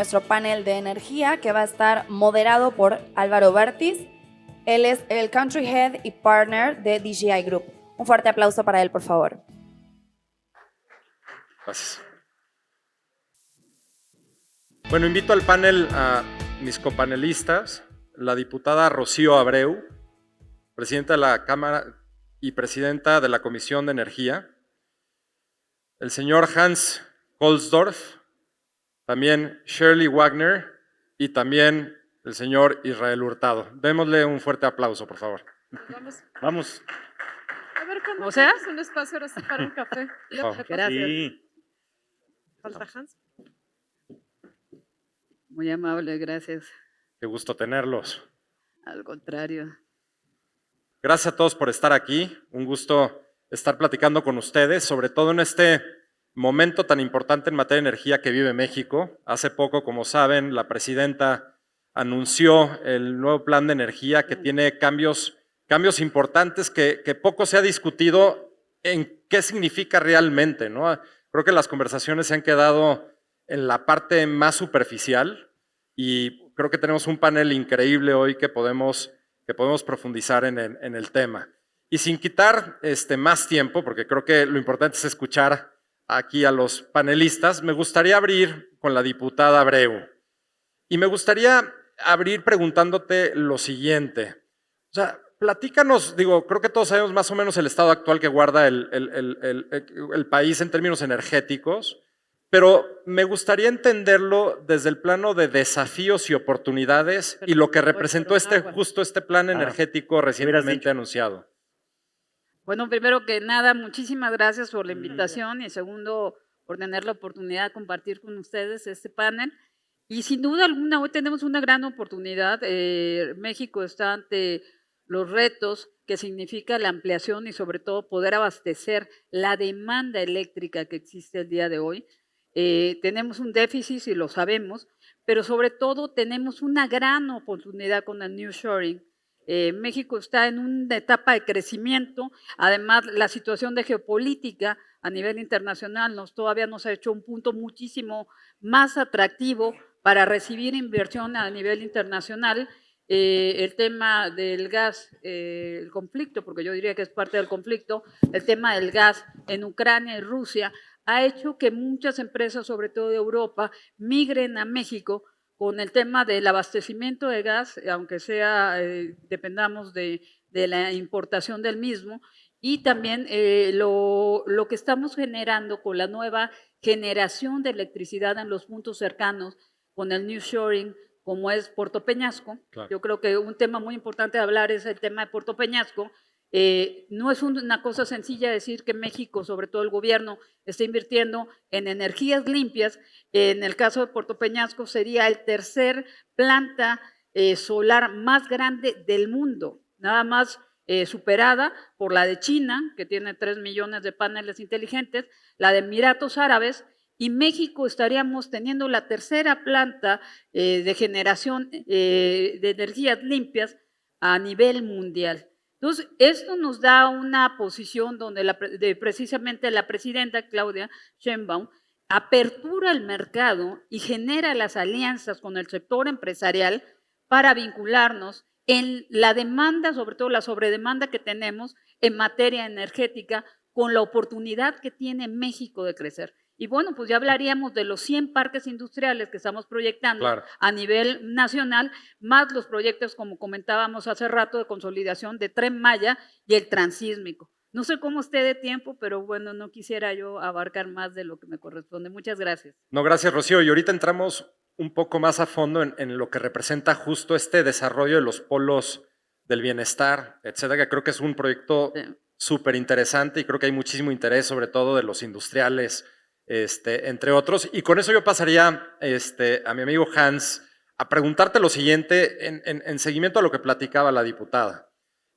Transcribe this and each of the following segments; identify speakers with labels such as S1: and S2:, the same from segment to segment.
S1: nuestro panel de energía que va a estar moderado por Álvaro Bertis. Él es el Country Head y Partner de DJI Group. Un fuerte aplauso para él, por favor.
S2: Gracias. Bueno, invito al panel a mis copanelistas, la diputada Rocío Abreu, presidenta de la Cámara y presidenta de la Comisión de Energía, el señor Hans Kolsdorf, también Shirley Wagner y también el señor Israel Hurtado. Démosle un fuerte aplauso, por favor. Vamos.
S3: A ver, cuando tengas un espacio ahora sí para un café.
S4: Gracias.
S2: Sí.
S3: ¿Falta Hans?
S4: Muy amable, gracias.
S2: Qué gusto tenerlos.
S4: Al contrario.
S2: Gracias a todos por estar aquí. Un gusto estar platicando con ustedes, sobre todo en este momento tan importante en materia de energía que vive México. Hace poco, como saben, la presidenta anunció el nuevo plan de energía que tiene cambios importantes que poco se ha discutido en qué significa realmente, ¿no? Creo que las conversaciones se han quedado en la parte más superficial y creo que tenemos un panel increíble hoy que podemos profundizar en el tema. Y sin quitar más tiempo, porque creo que lo importante es escuchar aquí a los panelistas, me gustaría abrir con la diputada Abreu. Y me gustaría abrir preguntándote lo siguiente. O sea, platícanos, creo que todos sabemos más o menos el estado actual que guarda el país en términos energéticos, pero me gustaría entenderlo desde el plano de desafíos y oportunidades y lo que representó justo este plan energético recientemente anunciado.
S4: Bueno, primero que nada, muchísimas gracias por la invitación y segundo, por tener la oportunidad de compartir con ustedes este panel. Y sin duda alguna, hoy tenemos una gran oportunidad. México está ante los retos que significa la ampliación y sobre todo poder abastecer la demanda eléctrica que existe el día de hoy. Tenemos un déficit y lo sabemos, pero sobre todo tenemos una gran oportunidad con el nearshoring. México está en una etapa de crecimiento, además la situación de geopolítica a nivel internacional todavía nos ha hecho un punto muchísimo más atractivo para recibir inversión a nivel internacional. El tema del gas, el conflicto, porque yo diría que es parte del conflicto, el tema del gas en Ucrania y Rusia ha hecho que muchas empresas, sobre todo de Europa, migren a México con el tema del abastecimiento de gas, aunque sea dependamos de la importación del mismo, y también lo que estamos generando con la nueva generación de electricidad en los puntos cercanos, con el nearshoring, como es Puerto Peñasco. Claro. Yo creo que un tema muy importante de hablar es el tema de Puerto Peñasco. No es una cosa sencilla decir que México, sobre todo el gobierno, está invirtiendo en energías limpias. En el caso de Puerto Peñasco sería el tercer planta solar más grande del mundo, nada más superada por la de China, que tiene 3 millones de paneles inteligentes, la de Emiratos Árabes, y México estaríamos teniendo la tercera planta de generación de energías limpias a nivel mundial. Entonces, esto nos da una posición donde precisamente la presidenta Claudia Sheinbaum apertura el mercado y genera las alianzas con el sector empresarial para vincularnos en la demanda, sobre todo la sobredemanda que tenemos en materia energética, con la oportunidad que tiene México de crecer. Y bueno, pues ya hablaríamos de los 100 parques industriales que estamos proyectando a nivel nacional, más los proyectos, como comentábamos hace rato, de consolidación de Tren Maya y el transísmico. No sé cómo esté de tiempo, pero bueno, no quisiera yo abarcar más de lo que me corresponde. Muchas gracias.
S2: No, gracias, Rocío. Y ahorita entramos un poco más a fondo en lo que representa justo este desarrollo de los polos del bienestar, etcétera, que creo que es un proyecto súper interesante y creo que hay muchísimo interés, sobre todo de los industriales, entre otros. Y con eso yo pasaría a mi amigo Hans a preguntarte lo siguiente en seguimiento a lo que platicaba la diputada.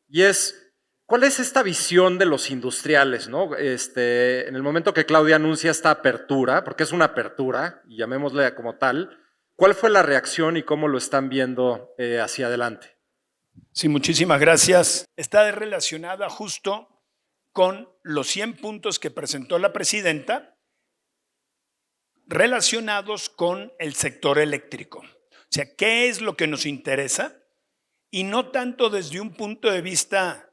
S2: Y es, ¿cuál es esta visión de los industriales, ¿no? En el momento que Claudia anuncia esta apertura, porque es una apertura, y llamémosle como tal, ¿cuál fue la reacción y cómo lo están viendo hacia adelante?
S5: Sí, muchísimas gracias. Está relacionada justo con los 100 puntos que presentó la presidenta relacionados con el sector eléctrico. O sea, ¿qué es lo que nos interesa? Y no tanto desde un punto de vista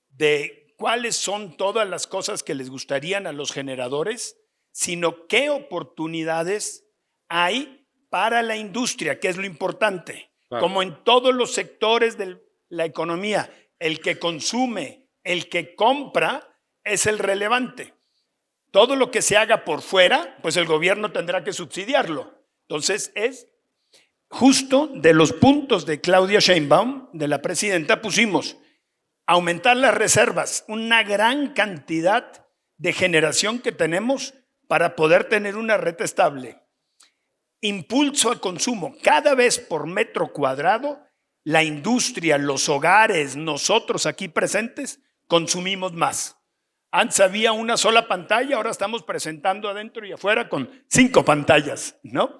S5: de cuáles son todas las cosas que les gustarían a los generadores, sino qué oportunidades hay para la industria, que es lo importante.
S2: Claro.
S5: Como en todos los sectores de la economía, el que consume, el que compra, es el relevante. Todo lo que se haga por fuera, pues el gobierno tendrá que subsidiarlo. Entonces es justo de los puntos de Claudia Sheinbaum, de la presidenta, pusimos aumentar las reservas, una gran cantidad de generación que tenemos para poder tener una red estable. Impulso al consumo, cada vez por metro cuadrado, la industria, los hogares, nosotros aquí presentes, consumimos más. Antes había una sola pantalla, ahora estamos presentando adentro y afuera con 5 pantallas, ¿no?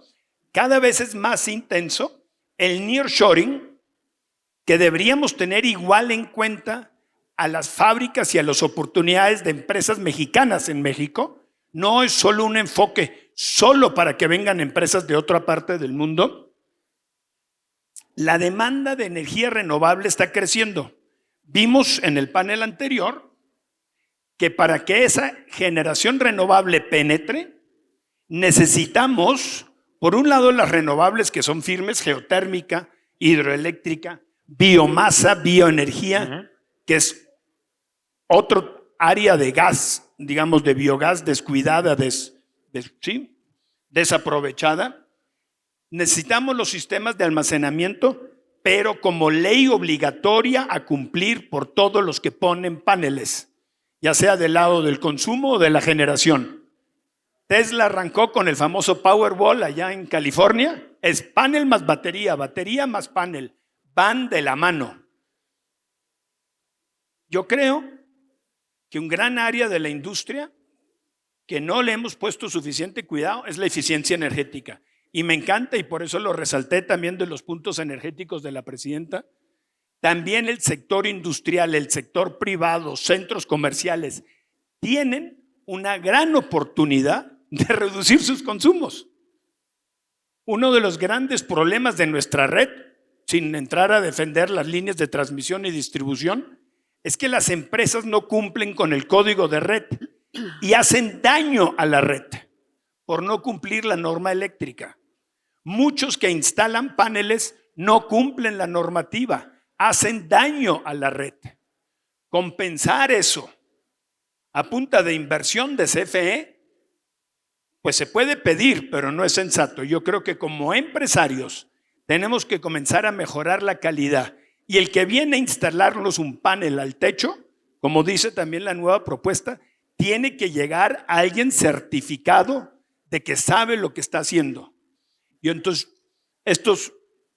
S5: Cada vez es más intenso el nearshoring, que deberíamos tener igual en cuenta a las fábricas y a las oportunidades de empresas mexicanas en México. No es solo un enfoque solo para que vengan empresas de otra parte del mundo. La demanda de energía renovable está creciendo. Vimos en el panel anterior que para que esa generación renovable penetre, necesitamos, por un lado, las renovables que son firmes, geotérmica, hidroeléctrica, biomasa, bioenergía, que es otro área de gas, digamos de biogás descuidada, desaprovechada. Necesitamos los sistemas de almacenamiento, pero como ley obligatoria a cumplir por todos los que ponen paneles, ya sea del lado del consumo o de la generación. Tesla arrancó con el famoso Powerball allá en California. Es panel más batería, batería más panel. Van de la mano. Yo creo que un gran área de la industria que no le hemos puesto suficiente cuidado es la eficiencia energética. Y me encanta, y por eso lo resalté también de los puntos energéticos de la presidenta, también el sector industrial, el sector privado, centros comerciales, tienen una gran oportunidad de reducir sus consumos. Uno de los grandes problemas de nuestra red, sin entrar a defender las líneas de transmisión y distribución, es que las empresas no cumplen con el código de red y hacen daño a la red por no cumplir la norma eléctrica. Muchos que instalan paneles no cumplen la normativa, hacen daño a la red. Compensar eso a punta de inversión de CFE, pues se puede pedir, pero no es sensato. Yo creo que como empresarios tenemos que comenzar a mejorar la calidad. Y el que viene a instalarnos un panel al techo, como dice también la nueva propuesta, tiene que llegar a alguien certificado de que sabe lo que está haciendo. Yo entonces,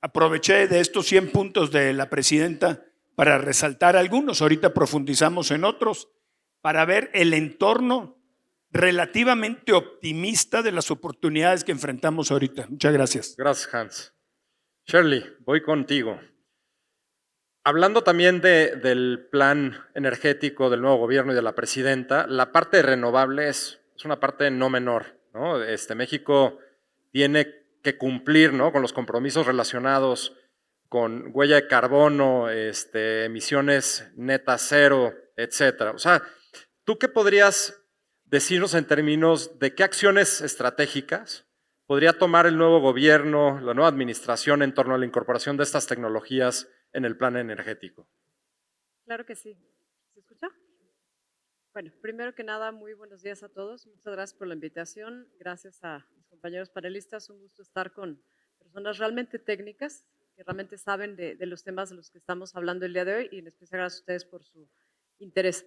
S5: aproveché de estos 100 puntos de la presidenta para resaltar algunos, ahorita profundizamos en otros, para ver el entorno relativamente optimista de las oportunidades que enfrentamos ahorita. Muchas gracias.
S2: Gracias, Hans. Shirley, voy contigo. Hablando también del plan energético del nuevo gobierno y de la presidenta, la parte de renovables es una parte no menor, ¿no? México tiene que cumplir, ¿no?, con los compromisos relacionados con huella de carbono, emisiones netas cero, etcétera. O sea, ¿tú qué podrías decirnos en términos de qué acciones estratégicas podría tomar el nuevo gobierno, la nueva administración en torno a la incorporación de estas tecnologías en el plan energético?
S3: Claro que sí. ¿Se escucha? Bueno, primero que nada, muy buenos días a todos. Muchas gracias por la invitación. Gracias a mis compañeros panelistas. Un gusto estar con personas realmente técnicas, que realmente saben de los temas de los que estamos hablando el día de hoy, y en especial gracias a ustedes por su interés.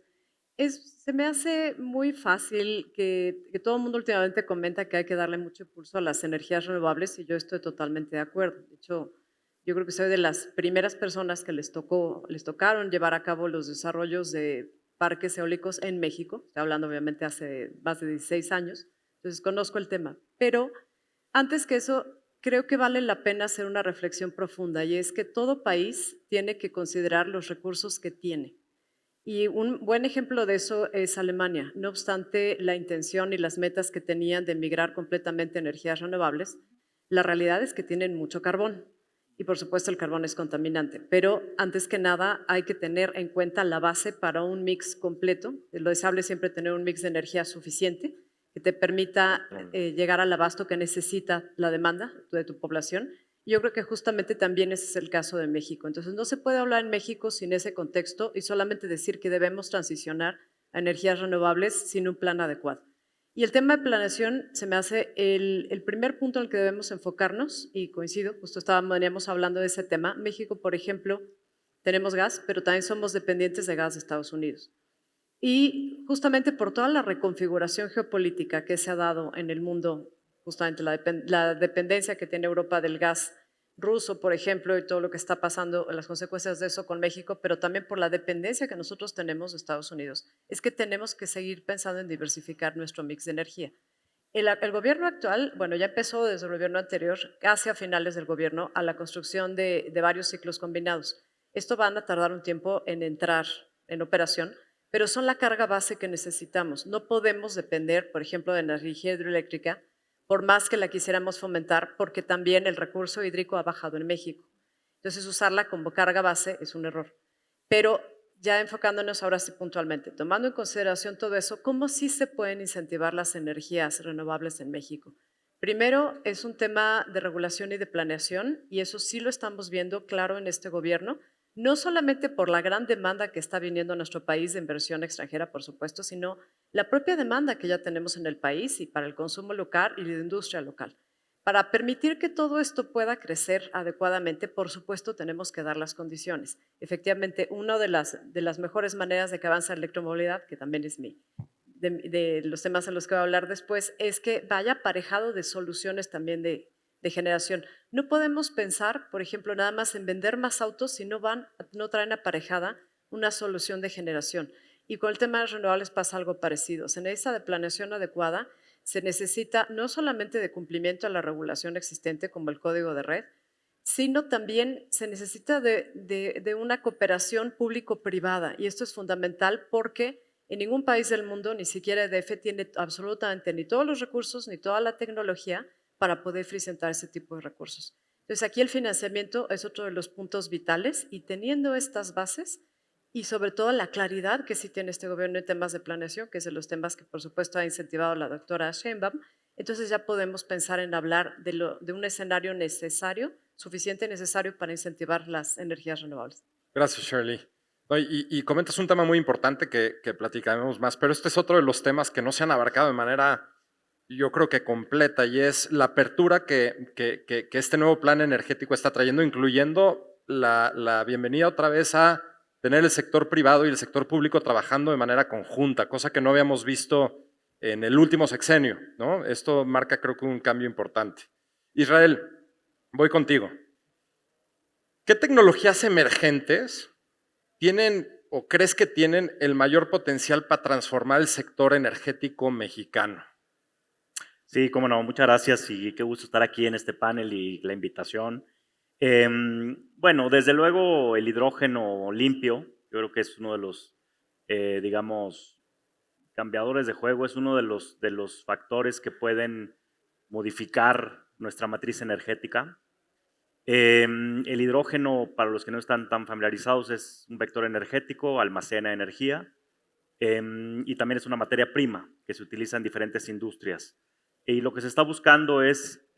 S3: Se me hace muy fácil que todo el mundo últimamente comenta que hay que darle mucho impulso a las energías renovables, y yo estoy totalmente de acuerdo. De hecho, yo creo que soy de las primeras personas que les tocaron llevar a cabo los desarrollos de parques eólicos en México. Estoy hablando obviamente hace más de 16 años, entonces conozco el tema. Pero antes que eso, creo que vale la pena hacer una reflexión profunda, y es que todo país tiene que considerar los recursos que tiene. Y un buen ejemplo de eso es Alemania. No obstante la intención y las metas que tenían de migrar completamente a energías renovables, la realidad es que tienen mucho carbón. Y por supuesto el carbón es contaminante. Pero antes que nada hay que tener en cuenta la base para un mix completo. Lo deseable es siempre tener un mix de energía suficiente que te permita llegar al abasto que necesita la demanda de tu población. Yo creo que justamente también ese es el caso de México. Entonces, no se puede hablar en México sin ese contexto y solamente decir que debemos transicionar a energías renovables sin un plan adecuado. Y el tema de planeación se me hace el primer punto en el que debemos enfocarnos, y coincido, justo veníamos hablando de ese tema. México, por ejemplo, tenemos gas, pero también somos dependientes de gas de Estados Unidos. Y justamente por toda la reconfiguración geopolítica que se ha dado en el mundo, justamente la dependencia que tiene Europa del gas ruso, por ejemplo, y todo lo que está pasando, las consecuencias de eso con México, pero también por la dependencia que nosotros tenemos de Estados Unidos, es que tenemos que seguir pensando en diversificar nuestro mix de energía. El gobierno actual, bueno, ya empezó desde el gobierno anterior, casi a finales del gobierno, a la construcción de varios ciclos combinados. Esto van a tardar un tiempo en entrar en operación, pero son la carga base que necesitamos. No podemos depender, por ejemplo, de energía hidroeléctrica, por más que la quisiéramos fomentar, porque también el recurso hídrico ha bajado en México. Entonces, usarla como carga base es un error. Pero ya enfocándonos ahora sí puntualmente, tomando en consideración todo eso, ¿cómo sí se pueden incentivar las energías renovables en México? Primero, es un tema de regulación y de planeación, y eso sí lo estamos viendo claro en este gobierno, no solamente por la gran demanda que está viniendo a nuestro país de inversión extranjera, por supuesto, sino la propia demanda que ya tenemos en el país y para el consumo local y la industria local. Para permitir que todo esto pueda crecer adecuadamente, por supuesto, tenemos que dar las condiciones. Efectivamente, una de las mejores maneras de que avance la electromovilidad, que también es de los temas en los que voy a hablar después, es que vaya aparejado de soluciones también de generación. No podemos pensar, por ejemplo, nada más en vender más autos si no traen aparejada una solución de generación. Y con el tema de renovables pasa algo parecido. Se necesita de planeación adecuada, se necesita no solamente de cumplimiento a la regulación existente como el código de red, sino también se necesita de una cooperación público-privada. Y esto es fundamental porque en ningún país del mundo, ni siquiera EDF, tiene absolutamente ni todos los recursos ni toda la tecnología para poder presentar ese tipo de recursos. Entonces, aquí el financiamiento es otro de los puntos vitales, y teniendo estas bases y sobre todo la claridad que sí tiene este gobierno en temas de planeación, que es de los temas que por supuesto ha incentivado la doctora Sheinbaum, entonces ya podemos pensar en hablar de un escenario suficiente necesario para incentivar las energías renovables.
S2: Gracias, Shirley. No, y comentas un tema muy importante que platicaremos más, pero este es otro de los temas que no se han abarcado de manera, yo creo que completa, y es la apertura que este nuevo plan energético está trayendo, incluyendo la bienvenida otra vez a tener el sector privado y el sector público trabajando de manera conjunta, cosa que no habíamos visto en el último sexenio, ¿no? Esto marca, creo que, un cambio importante. Israel, voy contigo. ¿Qué tecnologías emergentes tienen o crees que tienen el mayor potencial para transformar el sector energético mexicano?
S6: Sí, cómo no, muchas gracias y qué gusto estar aquí en este panel y la invitación. Bueno, desde luego el hidrógeno limpio, yo creo que es uno de los, digamos, cambiadores de juego, es uno de los factores que pueden modificar nuestra matriz energética. El hidrógeno, para los que no están tan familiarizados, es un vector energético, almacena energía y también es una materia prima que se utiliza en diferentes industrias. Y lo que se está buscando es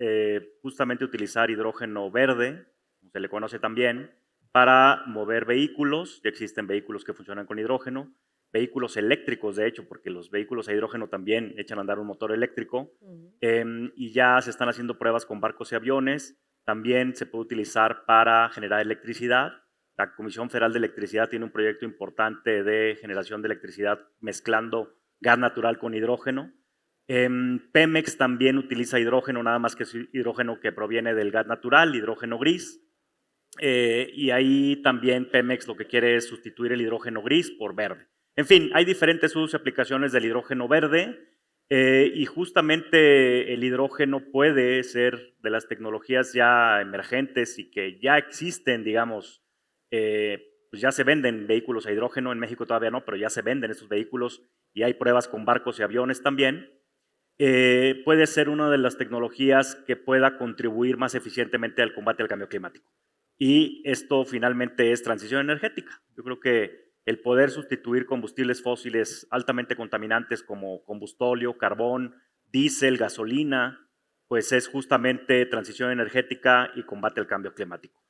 S6: justamente utilizar hidrógeno verde, como se le conoce también, para mover vehículos. Ya existen vehículos que funcionan con hidrógeno, vehículos eléctricos, de hecho, porque los vehículos a hidrógeno también echan a andar un motor eléctrico. Y ya se están haciendo pruebas con barcos y aviones. También se puede utilizar para generar electricidad. La Comisión Federal de Electricidad tiene un proyecto importante de generación de electricidad mezclando gas natural con hidrógeno. Pemex también utiliza hidrógeno, nada más que es hidrógeno que proviene del gas natural, hidrógeno gris. Y ahí también Pemex lo que quiere es sustituir el hidrógeno gris por verde. En fin, hay diferentes usos y aplicaciones del hidrógeno verde. Y justamente el hidrógeno puede ser de las tecnologías ya emergentes y que ya existen, digamos, pues ya se venden vehículos a hidrógeno, en México todavía no, pero ya se venden estos vehículos y hay pruebas con barcos y aviones también. Puede ser una de las tecnologías que pueda contribuir más eficientemente al combate al cambio climático. Y esto finalmente es transición energética. Yo creo que el poder sustituir combustibles fósiles altamente contaminantes como combustóleo, carbón, diésel, gasolina, pues es justamente transición energética y combate al cambio climático.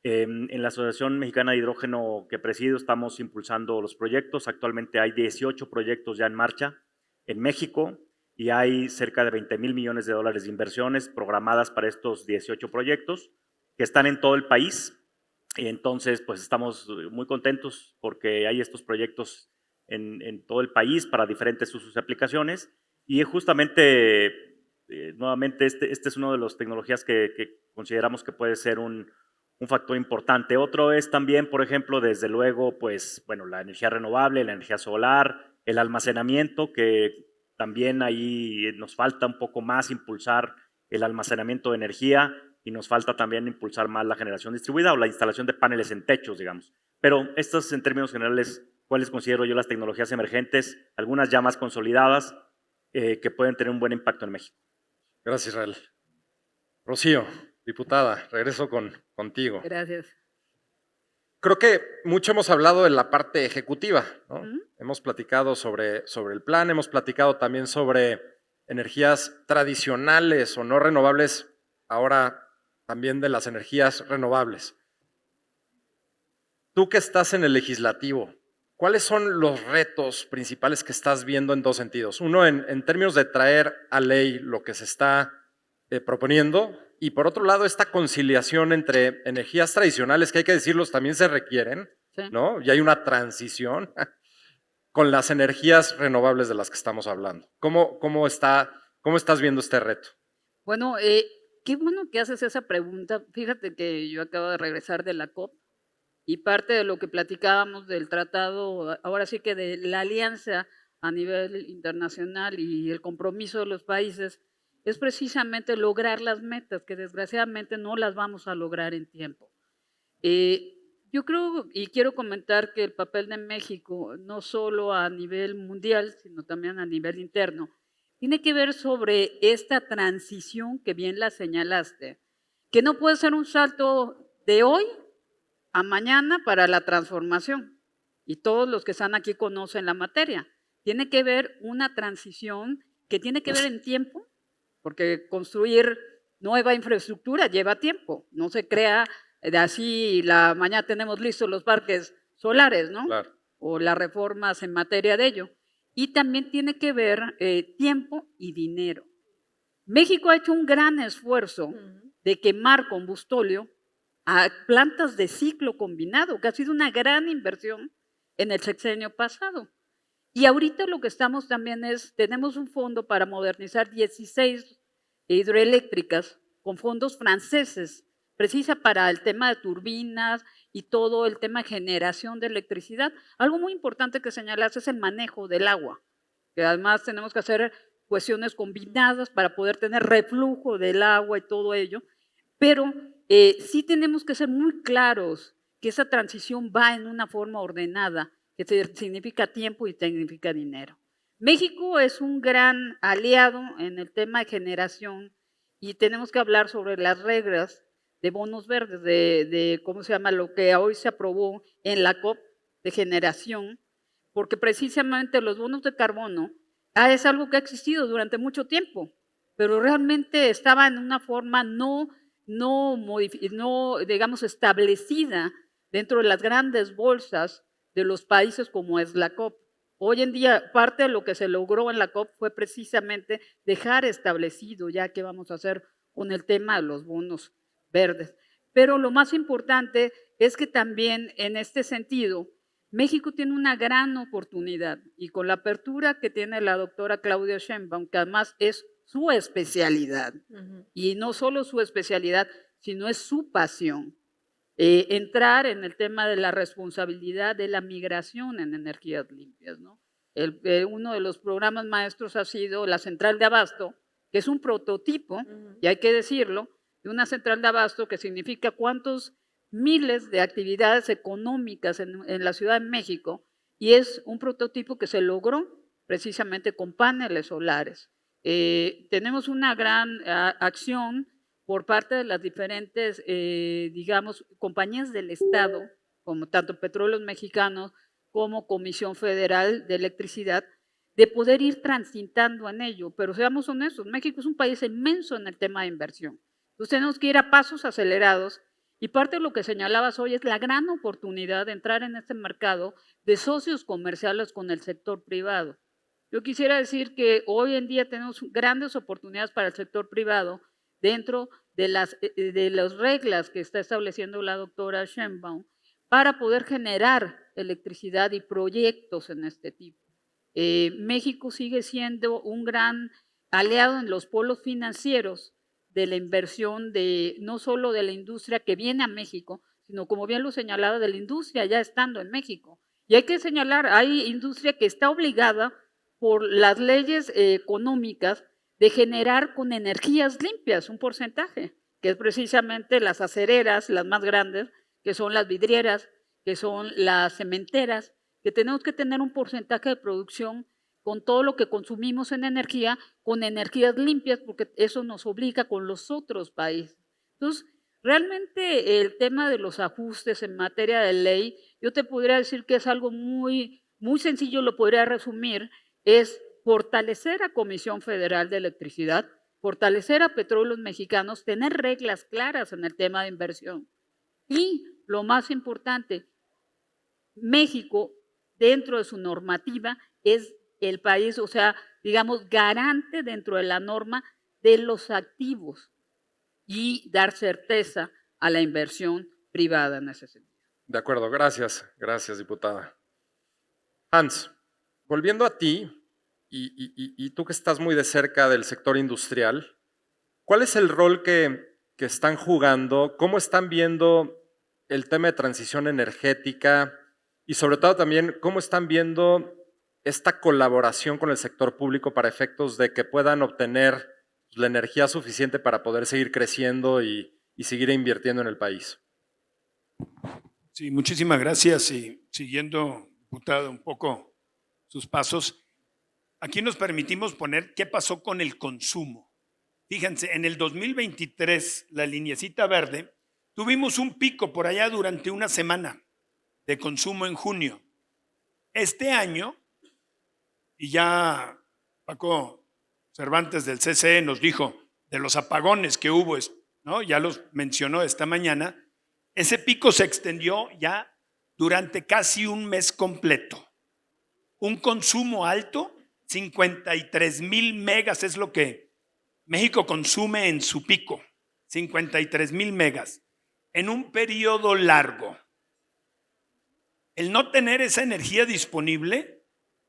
S6: En la Asociación Mexicana de Hidrógeno que presido estamos impulsando los proyectos. Actualmente hay 18 proyectos ya en marcha en México y hay cerca de 20,000 millones de dólares de inversiones programadas para estos 18 proyectos que están en todo el país. Y entonces, pues estamos muy contentos porque hay estos proyectos en todo el país para diferentes usos y aplicaciones. Y justamente, nuevamente, este es una de las tecnologías que consideramos que puede ser un factor importante. Otro es también, por ejemplo, desde luego, pues, bueno, la energía renovable, la energía solar, el almacenamiento, que también ahí nos falta un poco más impulsar el almacenamiento de energía y nos falta también impulsar más la generación distribuida o la instalación de paneles en techos, digamos. Pero estas, en términos generales, ¿cuáles considero yo las tecnologías emergentes? Algunas ya más consolidadas que pueden tener un buen impacto en México.
S2: Gracias, Israel. Rocío, diputada, regreso contigo.
S4: Gracias.
S2: Creo que mucho hemos hablado de la parte ejecutiva, ¿no?
S4: Ujú.
S2: Hemos platicado sobre el plan, hemos platicado también sobre energías tradicionales o no renovables, ahora también de las energías renovables. Tú que estás en el legislativo, ¿cuáles son los retos principales que estás viendo en dos sentidos? Uno, en términos de traer a ley lo que se está proponiendo, y por otro lado, esta conciliación entre energías tradicionales, que hay que decirlos, también se requieren,
S4: Sí.
S2: ¿no? Y hay una transición con las energías renovables de las que estamos hablando. ¿Cómo estás viendo este reto?
S4: Bueno, qué bueno que haces esa pregunta. Fíjate que yo acabo de regresar de la COP y parte de lo que platicábamos del tratado, ahora sí que de la alianza a nivel internacional y el compromiso de los países, es precisamente lograr las metas, que desgraciadamente no las vamos a lograr en tiempo. Yo creo y quiero comentar que el papel de México, no solo a nivel mundial, sino también a nivel interno, tiene que ver sobre esta transición que bien la señalaste, que no puede ser un salto de hoy a mañana para la transformación. Y todos los que están aquí conocen la materia. Tiene que ver una transición que tiene que ver en tiempo, porque construir nueva infraestructura lleva tiempo, no se crea de así, mañana tenemos listos los parques solares, ¿no?
S2: Claro.
S4: O las reformas en materia de ello. Y también tiene que ver tiempo y dinero. México ha hecho un gran esfuerzo de quemar combustóleo a plantas de ciclo combinado, que ha sido una gran inversión en el sexenio pasado. Y ahorita lo que estamos también tenemos un fondo para modernizar 16 hidroeléctricas con fondos franceses, precisa para el tema de turbinas y todo el tema de generación de electricidad. Algo muy importante que señalas es el manejo del agua, que además tenemos que hacer cuestiones combinadas para poder tener reflujo del agua y todo ello, pero sí tenemos que ser muy claros que esa transición va en una forma ordenada, que significa tiempo y significa dinero. México es un gran aliado en el tema de generación y tenemos que hablar sobre las reglas de bonos verdes, de ¿cómo se llama? Lo que hoy se aprobó en la COP de generación, porque precisamente los bonos de carbono es algo que ha existido durante mucho tiempo, pero realmente estaba en una forma no digamos, establecida dentro de las grandes bolsas de los países como es la COP. Hoy en día, parte de lo que se logró en la COP fue precisamente dejar establecido ya qué vamos a hacer con el tema de los bonos verdes. Pero lo más importante es que también en este sentido, México tiene una gran oportunidad y con la apertura que tiene la doctora Claudia Sheinbaum, que además es su especialidad, y no solo su especialidad, sino es su pasión. Entrar en el tema de la responsabilidad de la migración en energías limpias, ¿no? Uno de los programas maestros ha sido la central de abasto, que es un prototipo, y hay que decirlo, de una central de abasto que significa cuántos miles de actividades económicas en la Ciudad de México y es un prototipo que se logró precisamente con paneles solares. Tenemos una gran acción por parte de las diferentes, digamos, compañías del Estado, como tanto Petróleos Mexicanos como Comisión Federal de Electricidad, de poder ir transitando en ello. Pero seamos honestos, México es un país inmenso en el tema de inversión. Entonces tenemos que ir a pasos acelerados y parte de lo que señalabas hoy es la gran oportunidad de entrar en este mercado de socios comerciales con el sector privado. Yo quisiera decir que hoy en día tenemos grandes oportunidades para el sector privado dentro de las reglas que está estableciendo la doctora Sheinbaum para poder generar electricidad y proyectos en este tipo. México sigue siendo un gran aliado en los polos financieros de la inversión no solo de la industria que viene a México, sino como bien lo señalaba, de la industria ya estando en México. Y hay que señalar, hay industria que está obligada por las leyes económicas de generar con energías limpias un porcentaje, que es precisamente las acereras, las más grandes, que son las vidrieras, que son las cementeras, que tenemos que tener un porcentaje de producción con todo lo que consumimos en energía, con energías limpias, porque eso nos obliga con los otros países. Entonces, realmente el tema de los ajustes en materia de ley, yo te podría decir que es algo muy, muy sencillo, lo podría resumir, es fortalecer a Comisión Federal de Electricidad, fortalecer a Petróleos Mexicanos, tener reglas claras en el tema de inversión. Y lo más importante, México, dentro de su normativa, es el país, o sea, digamos, garante dentro de la norma de los activos y dar certeza a la inversión privada en ese sentido.
S2: De acuerdo, gracias, diputada. Hans, volviendo a ti, y tú que estás muy de cerca del sector industrial, ¿cuál es el rol que están jugando? ¿Cómo están viendo el tema de transición energética? Y sobre todo también, ¿cómo están viendo esta colaboración con el sector público para efectos de que puedan obtener la energía suficiente para poder seguir creciendo y seguir invirtiendo en el país?
S5: Sí, muchísimas gracias. Y siguiendo, diputado, un poco sus pasos, aquí nos permitimos poner qué pasó con el consumo. Fíjense, en el 2023, la lineecita verde, tuvimos un pico por allá durante una semana de consumo en junio. Este año, y ya Paco Cervantes del CCE nos dijo de los apagones que hubo, ¿no? Ya los mencionó esta mañana, ese pico se extendió ya durante casi un mes completo. Un consumo alto, 53,000 megas es lo que México consume en su pico, 53,000 megas, en un periodo largo. El no tener esa energía disponible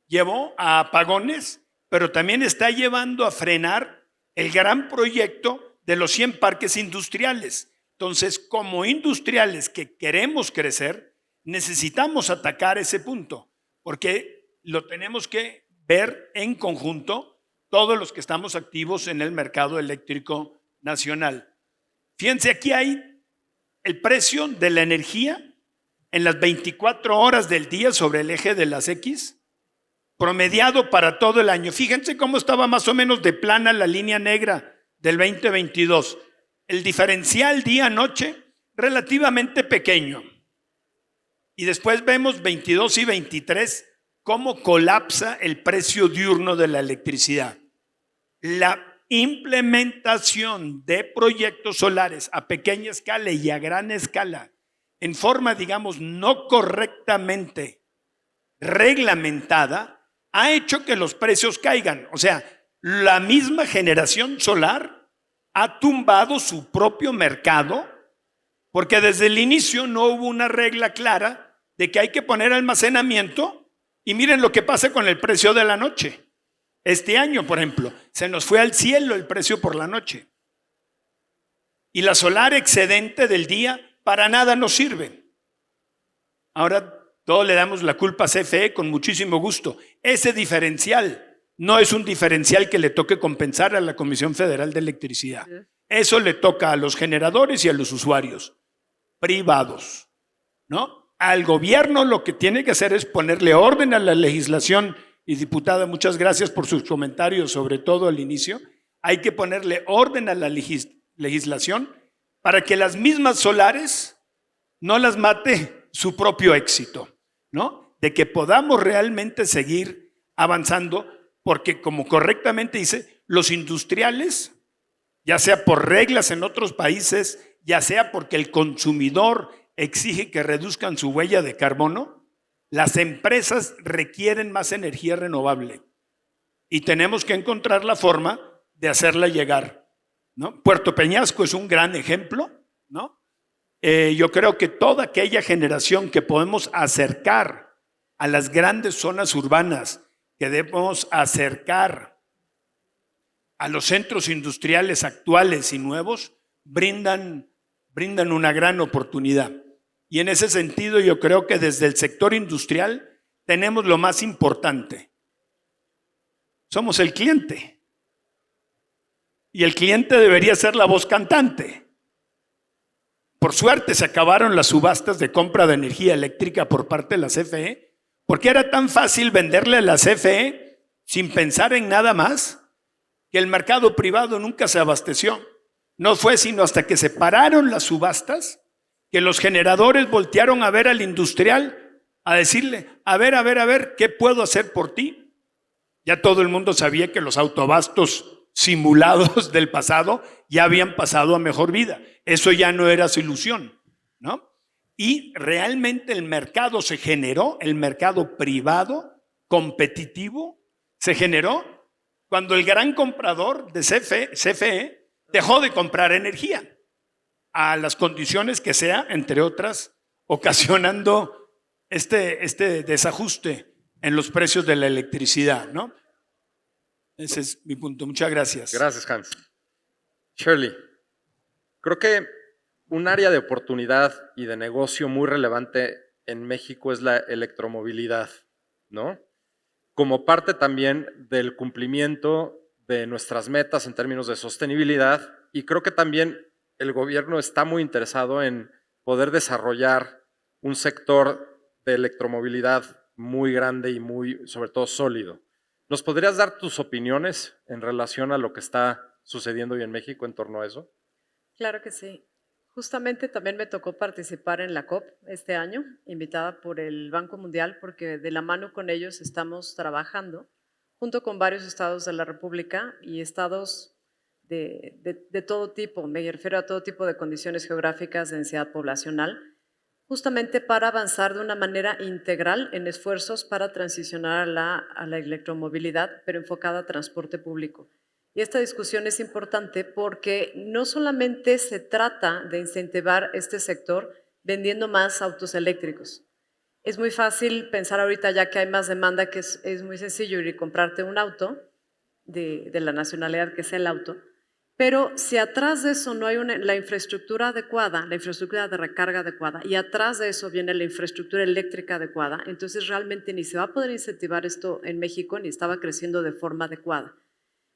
S5: llevó a apagones, pero también está llevando a frenar el gran proyecto de los 100 parques industriales. Entonces, como industriales que queremos crecer, necesitamos atacar ese punto, porque lo tenemos que ver en conjunto todos los que estamos activos en el mercado eléctrico nacional. Fíjense, aquí hay el precio de la energía en las 24 horas del día sobre el eje de las X, promediado para todo el año. Fíjense cómo estaba más o menos de plana la línea negra del 2022. El diferencial día-noche relativamente pequeño. Y después vemos 22 y 23 cómo colapsa el precio diurno de la electricidad. La implementación de proyectos solares a pequeña escala y a gran escala en forma, digamos, no correctamente reglamentada, ha hecho que los precios caigan. O sea, la misma generación solar ha tumbado su propio mercado porque desde el inicio no hubo una regla clara de que hay que poner almacenamiento y miren lo que pasa con el precio de la noche. Este año, por ejemplo, se nos fue al cielo el precio por la noche. Y la solar excedente del día para nada nos sirve. Ahora todos le damos la culpa a CFE con muchísimo gusto. Ese diferencial no es un diferencial que le toque compensar a la Comisión Federal de Electricidad. Eso le toca a los generadores y a los usuarios. privados, ¿no? Al gobierno lo que tiene que hacer es ponerle orden a la legislación, y diputada, muchas gracias por sus comentarios, sobre todo al inicio. Hay que ponerle orden a la legislación para que las mismas solares no las mate su propio éxito, ¿no? De que podamos realmente seguir avanzando, porque como correctamente dice, los industriales, ya sea por reglas en otros países, ya sea porque el consumidor exige que reduzcan su huella de carbono, las empresas requieren más energía renovable y tenemos que encontrar la forma de hacerla llegar, ¿no? Puerto Peñasco es un gran ejemplo, ¿no? Yo creo que toda aquella generación que podemos acercar a las grandes zonas urbanas, que debemos acercar a los centros industriales actuales y nuevos, brindan una gran oportunidad. Y en ese sentido yo creo que desde el sector industrial tenemos lo más importante. Somos el cliente. Y el cliente debería ser la voz cantante. Por suerte se acabaron las subastas de compra de energía eléctrica por parte de la CFE, porque era tan fácil venderle a la CFE sin pensar en nada más, que el mercado privado nunca se abasteció. No fue sino hasta que se pararon las subastas que los generadores voltearon a ver al industrial, a decirle, a ver, ¿qué puedo hacer por ti? Ya todo el mundo sabía que los autoabastos simulados del pasado ya habían pasado a mejor vida. Eso ya no era su ilusión, ¿no? Y realmente el mercado se generó, el mercado privado, competitivo, se generó cuando el gran comprador de CFE dejó de comprar energía a las condiciones que sea, entre otras, ocasionando este desajuste en los precios de la electricidad, ¿no? Ese es mi punto. Muchas gracias.
S2: Gracias, Hans. Shirley, creo que un área de oportunidad y de negocio muy relevante en México es la electromovilidad, ¿no? Como parte también del cumplimiento de nuestras metas en términos de sostenibilidad, y creo que también el gobierno está muy interesado en poder desarrollar un sector de electromovilidad muy grande y muy, sobre todo, sólido. ¿Nos podrías dar tus opiniones en relación a lo que está sucediendo hoy en México en torno a eso?
S3: Claro que sí. Justamente también me tocó participar en la COP este año, invitada por el Banco Mundial, porque de la mano con ellos estamos trabajando junto con varios estados de la República y estados de todo tipo, me refiero a todo tipo de condiciones geográficas, densidad poblacional, justamente para avanzar de una manera integral en esfuerzos para transicionar a la electromovilidad, pero enfocada a transporte público. Y esta discusión es importante porque no solamente se trata de incentivar este sector vendiendo más autos eléctricos. Es muy fácil pensar ahorita, ya que hay más demanda, que es muy sencillo ir y comprarte un auto de la nacionalidad que sea el auto, pero si atrás de eso no hay la infraestructura adecuada, la infraestructura de recarga adecuada, y atrás de eso viene la infraestructura eléctrica adecuada, entonces realmente ni se va a poder incentivar esto en México, ni estaba creciendo de forma adecuada.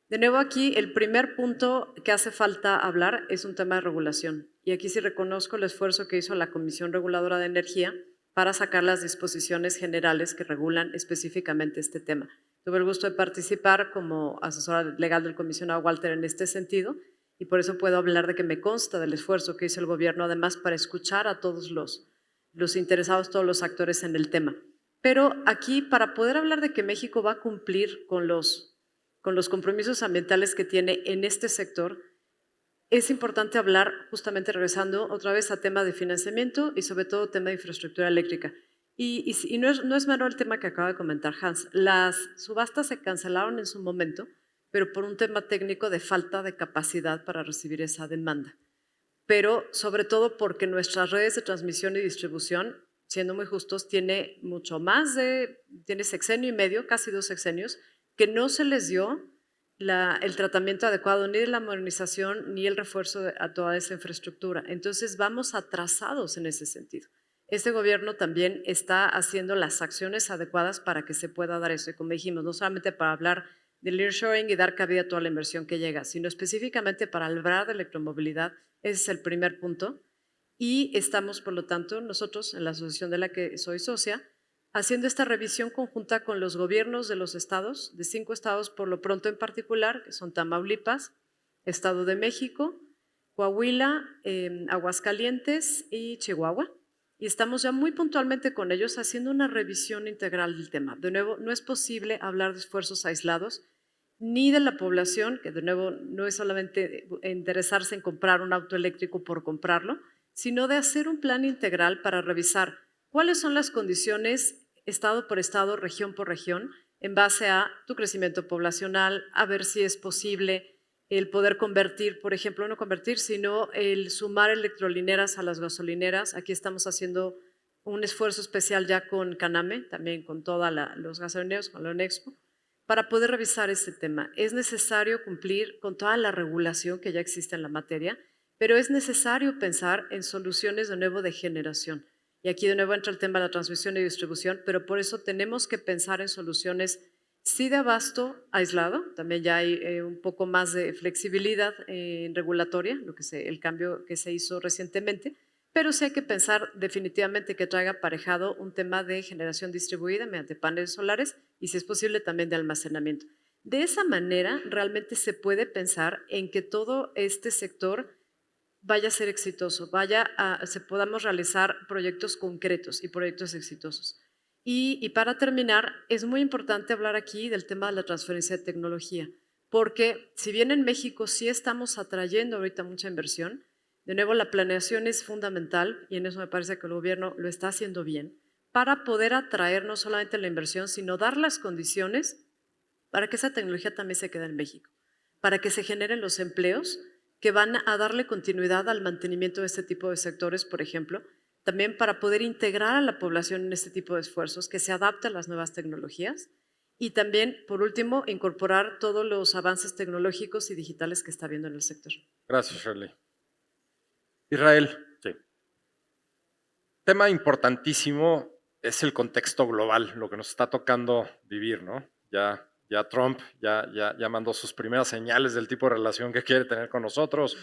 S3: De nuevo aquí, el primer punto que hace falta hablar es un tema de regulación. Y aquí sí reconozco el esfuerzo que hizo la Comisión Reguladora de Energía para sacar las disposiciones generales que regulan específicamente este tema. Tuve el gusto de participar como asesora legal del comisionado Walter en este sentido y por eso puedo hablar de que me consta del esfuerzo que hizo el gobierno, además para escuchar a todos los interesados, todos los actores en el tema. Pero aquí, para poder hablar de que México va a cumplir con los compromisos ambientales que tiene en este sector, es importante hablar, justamente regresando otra vez a tema de financiamiento y sobre todo tema de infraestructura eléctrica. Y no es menor el tema que acaba de comentar Hans. Las subastas se cancelaron en su momento, pero por un tema técnico de falta de capacidad para recibir esa demanda. Pero sobre todo porque nuestras redes de transmisión y distribución, siendo muy justos, tiene tiene sexenio y medio, casi 2 sexenios, que no se les dio el tratamiento adecuado ni de la modernización ni el refuerzo a toda esa infraestructura. Entonces vamos atrasados en ese sentido. Este gobierno también está haciendo las acciones adecuadas para que se pueda dar eso. Y como dijimos, no solamente para hablar del nearshoring y dar cabida a toda la inversión que llega, sino específicamente para hablar de electromovilidad. Ese es el primer punto. y estamos, por lo tanto, nosotros en la asociación de la que soy socia, haciendo esta revisión conjunta con los gobiernos de los estados, de 5 estados por lo pronto en particular, que son Tamaulipas, Estado de México, Coahuila, Aguascalientes y Chihuahua. Y estamos ya muy puntualmente con ellos haciendo una revisión integral del tema. De nuevo, no es posible hablar de esfuerzos aislados, ni de la población, que de nuevo no es solamente interesarse en comprar un auto eléctrico por comprarlo, sino de hacer un plan integral para revisar cuáles son las condiciones estado por estado, región por región, en base a tu crecimiento poblacional, a ver si es posible el poder convertir, por ejemplo, no convertir, sino el sumar electrolineras a las gasolineras. Aquí estamos haciendo un esfuerzo especial ya con Caname, también con todos los gasolineros, con la ONEXPO, para poder revisar este tema. Es necesario cumplir con toda la regulación que ya existe en la materia, pero es necesario pensar en soluciones de nuevo de generación. Y aquí de nuevo entra el tema de la transmisión y distribución, pero por eso tenemos que pensar en soluciones sí de abasto aislado, también ya hay un poco más de flexibilidad regulatoria, el cambio que se hizo recientemente, pero sí hay que pensar definitivamente que traiga aparejado un tema de generación distribuida mediante paneles solares y si es posible también de almacenamiento. De esa manera realmente se puede pensar en que todo este sector vaya a ser exitoso, se podamos realizar proyectos concretos y proyectos exitosos. Y para terminar, es muy importante hablar aquí del tema de la transferencia de tecnología, porque si bien en México sí estamos atrayendo ahorita mucha inversión, de nuevo la planeación es fundamental y en eso me parece que el gobierno lo está haciendo bien, para poder atraer no solamente la inversión, sino dar las condiciones para que esa tecnología también se quede en México, para que se generen los empleos que van a darle continuidad al mantenimiento de este tipo de sectores, por ejemplo, también para poder integrar a la población en este tipo de esfuerzos, que se adapte a las nuevas tecnologías y también, por último, incorporar todos los avances tecnológicos y digitales que está habiendo en el sector.
S2: Gracias, Shirley. Israel,
S6: Sí.
S2: tema importantísimo es el contexto global, lo que nos está tocando vivir, ¿no? Ya Trump ya mandó sus primeras señales del tipo de relación que quiere tener con nosotros.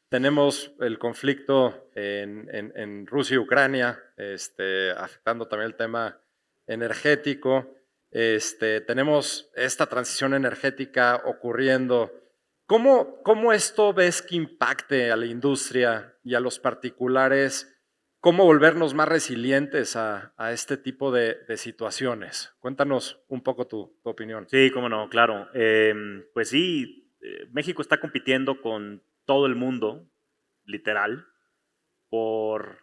S2: Tenemos el conflicto en Rusia y Ucrania, afectando también el tema energético. Tenemos esta transición energética ocurriendo. ¿Cómo esto ves que impacte a la industria y a los particulares? ¿Cómo volvernos más resilientes a este tipo de situaciones? Cuéntanos un poco tu opinión.
S6: Sí, cómo no, claro. Pues sí, México está compitiendo con todo el mundo, literal, por,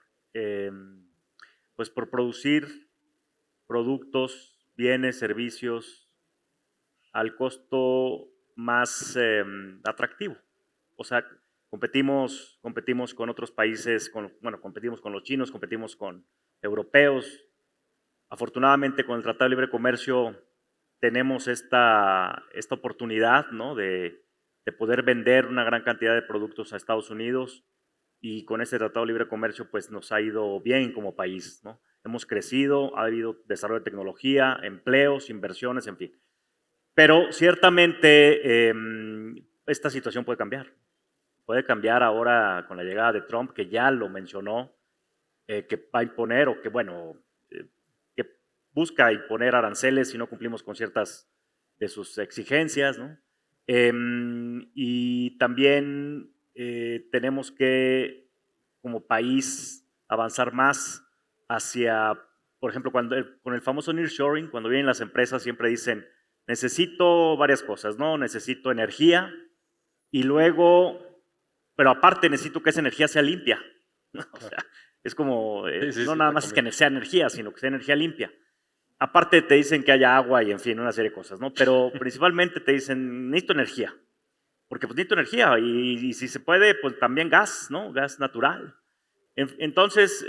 S6: pues por producir productos, bienes, servicios al costo más atractivo. O sea, competimos con otros países, competimos con los chinos, competimos con europeos. Afortunadamente, con el Tratado de Libre Comercio tenemos esta oportunidad, ¿no?, de poder vender una gran cantidad de productos a Estados Unidos y con este Tratado de Libre Comercio pues nos ha ido bien como país, ¿no? Hemos crecido, ha habido desarrollo de tecnología, empleos, inversiones, en fin. Pero ciertamente esta situación puede cambiar. Puede cambiar ahora con la llegada de Trump, que ya lo mencionó, que va a imponer o que, que busca imponer aranceles si no cumplimos con ciertas de sus exigencias, ¿no? Y también tenemos que, como país, avanzar más hacia, por ejemplo, con el famoso nearshoring, cuando vienen las empresas siempre dicen, necesito varias cosas, ¿no? Necesito energía y luego, pero aparte necesito que esa energía sea limpia. O sea, es como, no nada más es que sea energía, sino que sea energía limpia. Aparte te dicen que haya agua y en fin, una serie de cosas, ¿no? Pero principalmente te dicen, necesito energía. Porque pues necesito energía y si se puede, pues también gas, ¿no? Gas natural. Entonces,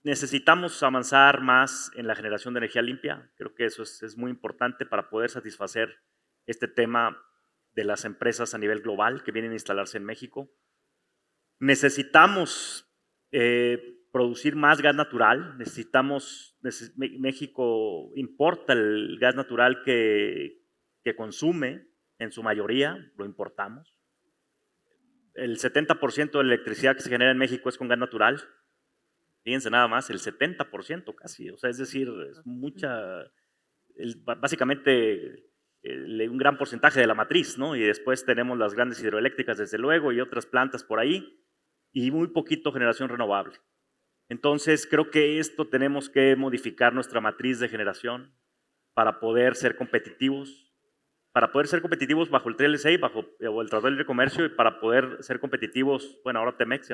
S6: necesitamos avanzar más en la generación de energía limpia. Creo que eso es muy importante para poder satisfacer este tema de las empresas a nivel global que vienen a instalarse en México. Necesitamos producir más gas natural. México importa el gas natural que consume, en su mayoría, lo importamos. el 70% de la electricidad que se genera en México es con gas natural. Fíjense nada más, el 70% casi. O sea, es decir, es mucha, básicamente un gran porcentaje de la matriz, ¿no? Y después tenemos las grandes hidroeléctricas, desde luego, y otras plantas por ahí, y muy poquito generación renovable. Entonces, creo que esto tenemos que modificar nuestra matriz de generación para poder ser competitivos, bajo el TLC, o el Tratado de Libre Comercio, y para poder ser competitivos, bueno, ahora TEMEX,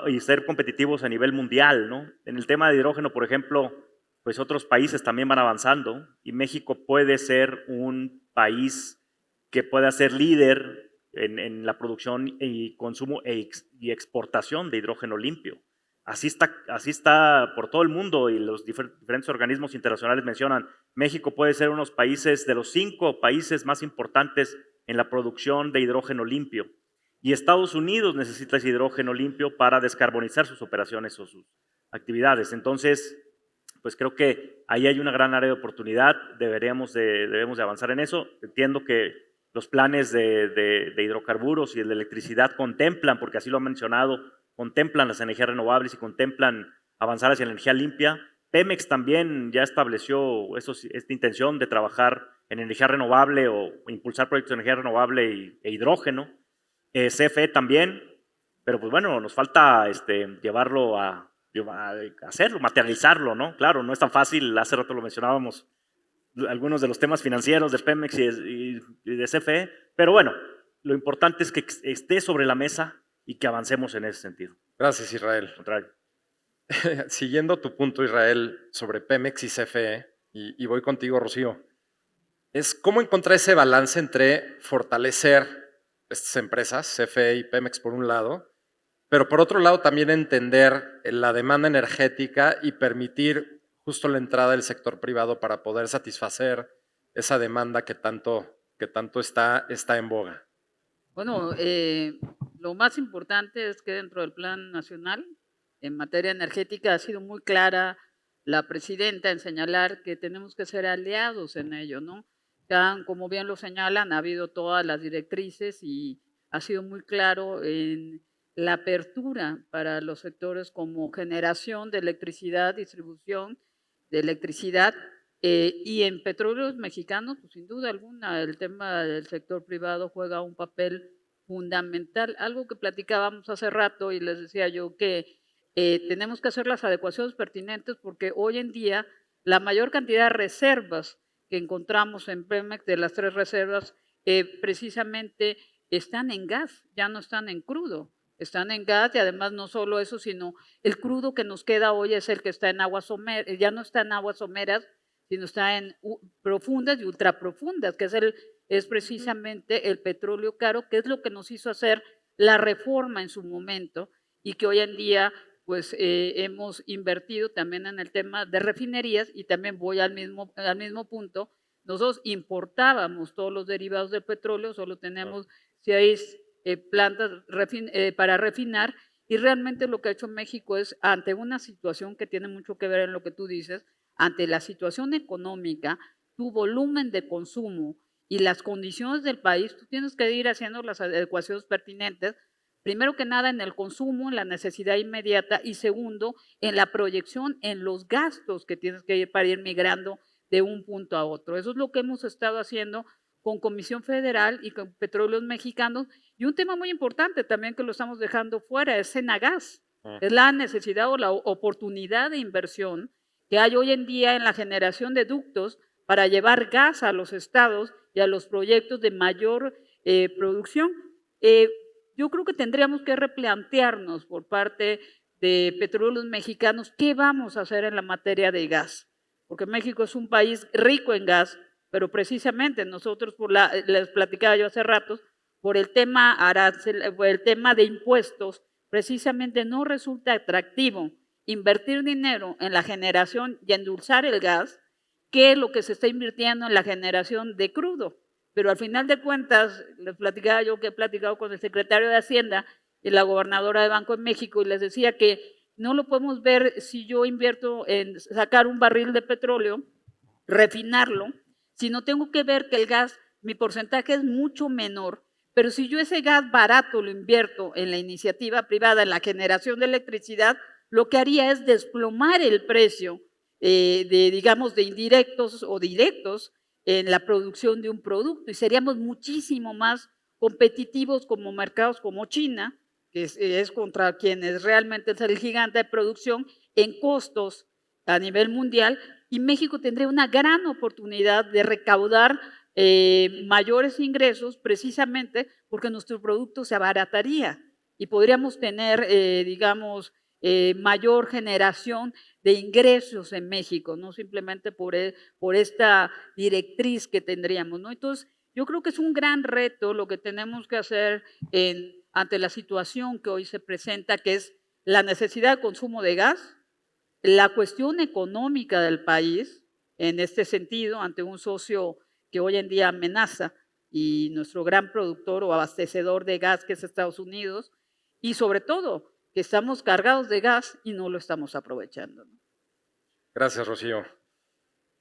S6: y ser competitivos a nivel mundial, ¿no? En el tema de hidrógeno, por ejemplo, pues otros países también van avanzando y México puede ser un país que pueda ser líder en la producción y consumo y exportación de hidrógeno limpio. Así está por todo el mundo y los diferentes organismos internacionales mencionan, México puede ser uno de los 5 países más importantes en la producción de hidrógeno limpio. Y Estados Unidos necesita ese hidrógeno limpio para descarbonizar sus operaciones o sus actividades. Entonces, pues creo que ahí hay una gran área de oportunidad, debemos de avanzar en eso. Entiendo que los planes de hidrocarburos y de electricidad contemplan, porque así lo han mencionado, contemplan las energías renovables y contemplan avanzar hacia la energía limpia. Pemex también ya estableció esta intención de trabajar en energía renovable o impulsar proyectos de energía renovable e hidrógeno. CFE también, pero pues bueno, nos falta llevarlo a hacerlo, materializarlo, ¿no? Claro, no es tan fácil, hace rato lo mencionábamos, algunos de los temas financieros de Pemex y de CFE, pero bueno, lo importante es que esté sobre la mesa y que avancemos en ese sentido.
S2: Gracias, Israel.
S6: Al contrario.
S2: Siguiendo tu punto, Israel, sobre Pemex y CFE, y voy contigo, Rocío, es cómo encontrar ese balance entre fortalecer estas empresas, CFE y Pemex por un lado, pero por otro lado también entender la demanda energética y permitir justo la entrada del sector privado para poder satisfacer esa demanda que tanto está en boga.
S4: Bueno, lo más importante es que dentro del Plan Nacional, en materia energética, ha sido muy clara la presidenta en señalar que tenemos que ser aliados en ello, ¿no? Como bien lo señalan, ha habido todas las directrices y ha sido muy claro en la apertura para los sectores como generación de electricidad, distribución de electricidad, y en petróleos mexicanos, pues sin duda alguna, el tema del sector privado juega un papel fundamental. Algo que platicábamos hace rato y les decía yo que tenemos que hacer las adecuaciones pertinentes porque hoy en día la mayor cantidad de reservas que encontramos en Pemex, de las 3 reservas, precisamente están en gas, ya no están en crudo. Están en gas y además no solo eso, sino el crudo que nos queda hoy es el que está en aguas someras, ya no está en aguas someras, sino está en profundas y ultraprofundas, que es precisamente el petróleo caro, que es lo que nos hizo hacer la reforma en su momento y que hoy en día pues hemos invertido también en el tema de refinerías y también voy al mismo punto. Nosotros importábamos todos los derivados del petróleo, solo tenemos 6 plantas para refinar y realmente lo que ha hecho México es, ante una situación que tiene mucho que ver en lo que tú dices, ante la situación económica, tu volumen de consumo y las condiciones del país, tú tienes que ir haciendo las adecuaciones pertinentes, primero que nada en el consumo, en la necesidad inmediata y segundo, en la proyección, en los gastos que tienes que ir para ir migrando de un punto a otro. Eso es lo que hemos estado haciendo con Comisión Federal y con Petróleos Mexicanos. Y un tema muy importante también que lo estamos dejando fuera es Senagas. Es la necesidad o la oportunidad de inversión que hay hoy en día en la generación de ductos para llevar gas a los estados y a los proyectos de mayor producción. Yo creo que tendríamos que replantearnos por parte de Petróleos Mexicanos qué vamos a hacer en la materia de gas, porque México es un país rico en gas, pero precisamente nosotros, les platicaba yo hace ratos, por el tema de impuestos, precisamente no resulta atractivo invertir dinero en la generación y endulzar el gas que lo que se está invirtiendo en la generación de crudo. Pero al final de cuentas, les platicaba yo que he platicado con el secretario de Hacienda y la gobernadora de Banco de México y les decía que no lo podemos ver si yo invierto en sacar un barril de petróleo, refinarlo, sino tengo que ver que el gas, mi porcentaje es mucho menor, Pero si yo ese gas barato lo invierto en la iniciativa privada, en la generación de electricidad, lo que haría es desplomar el precio digamos, de indirectos o directos en la producción de un producto y seríamos muchísimo más competitivos como mercados como China, que es contra quienes realmente es el gigante de producción en costos a nivel mundial, y México tendría una gran oportunidad de recaudar mayores ingresos precisamente porque nuestro producto se abarataría y podríamos tener, digamos, mayor generación de ingresos en México, no simplemente por esta directriz que tendríamos, ¿no? Entonces, yo creo que es un gran reto lo que tenemos que hacer ante la situación que hoy se presenta, que es la necesidad de consumo de gas, la cuestión económica del país, en este sentido, ante un socio que hoy en día amenaza y nuestro gran productor o abastecedor de gas que es Estados Unidos, y sobre todo que estamos cargados de gas y no lo estamos aprovechando, ¿no?
S2: Gracias, Rocío.